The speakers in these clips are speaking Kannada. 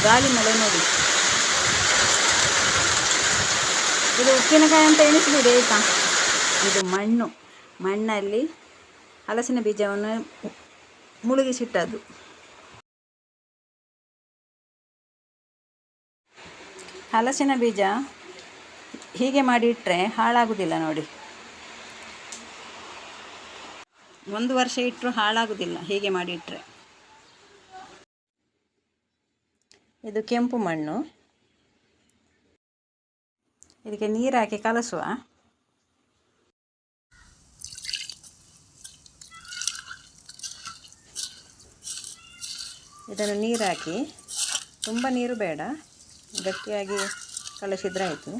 ಗಾಳಿ ಮಳೆ ನೋಡಿ. ಇದು ಉಪ್ಪಿನಕಾಯಿ ಅಂತ ಎಣಿಸ್ಬಿಡಿ ಆಯಿತಾ. ಇದು ಮಣ್ಣಲ್ಲಿ ಹಲಸಿನ ಬೀಜವನ್ನು ಮುಳುಗಿಸಿಟ್ಟದ್ದು. ಹಲಸಿನ ಬೀಜ ಹೀಗೆ ಮಾಡಿ ಇಟ್ಟರೆ ಹಾಳಾಗುವುದಿಲ್ಲ ನೋಡಿ. 1 ವರ್ಷ ಇಟ್ಟರೂ ಹಾಳಾಗುವುದಿಲ್ಲ ಹೀಗೆ ಮಾಡಿ ಇಟ್ಟರೆ. ಇದು ಕೆಂಪು ಮಣ್ಣು. ಇದಕ್ಕೆ ನೀರು ಹಾಕಿ ಕಲಸುವ. ಇದನ್ನು ನೀರು ಹಾಕಿ, ತುಂಬ ನೀರು ಬೇಡ, ಗಟ್ಟಿಯಾಗಿ ಕಲಸಿದ್ರೆ ಆಯಿತು.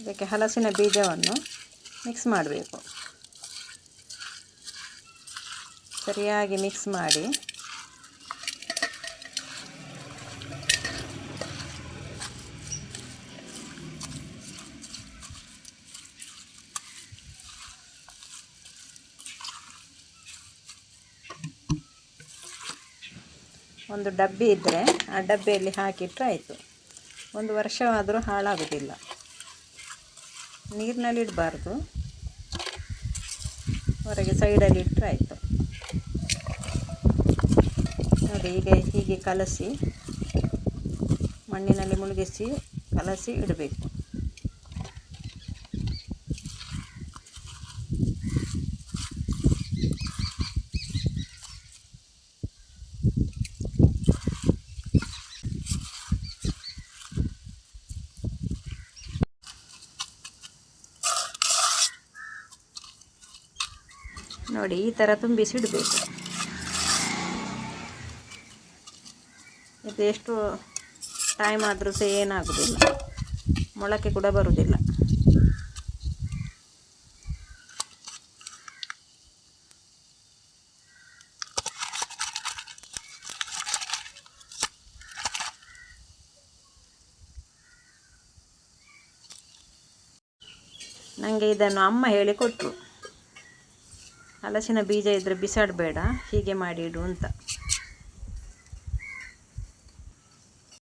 ಇದಕ್ಕೆ ಹಲಸಿನ ಬೀಜವನ್ನು ಮಿಕ್ಸ್ ಮಾಡಬೇಕು. ಸರಿಯಾಗಿ ಮಿಕ್ಸ್ ಮಾಡಿ ಒಂದು ಡಬ್ಬಿ ಇದ್ದರೆ ಆ ಡಬ್ಬಿಯಲ್ಲಿ ಹಾಕಿಟ್ಟರೆ ಆಯಿತು. 1 ವರ್ಷವಾದರೂ ಹಾಳಾಗೋದಿಲ್ಲ. ನೀರಿನಲ್ಲಿ ಇಡಬಾರ್ದು, ಹೊರಗೆ ಸೈಡಲ್ಲಿ ಇಟ್ಟರೆ ಆಯಿತು. ನೋಡಿ, ಹೀಗೆ ಕಲಸಿ ಮಣ್ಣಿನಲ್ಲಿ ಮುಳುಗಿಸಿ ಕಲಸಿ ಇಡಬೇಕು. ನೋಡಿ, ಈ ಥರ ತುಂಬಿಸಿ ಇಡಬೇಕು. ಇದು ಎಷ್ಟು ಟೈಮ್ ಆದರೂ ಸಹ ಏನಾಗೋದಿಲ್ಲ, ಮೊಳಕೆ ಕೂಡ ಬರುವುದಿಲ್ಲ. ನನಗೆ ಇದನ್ನು ಅಮ್ಮ ಹೇಳಿಕೊಟ್ರು. ಹಲಸಿನ ಬೀಜ ಇದ್ದರೆ ಬಿಸಾಡಬೇಡ, ಹೀಗೆ ಮಾಡಿ ಇಡು ಅಂತ.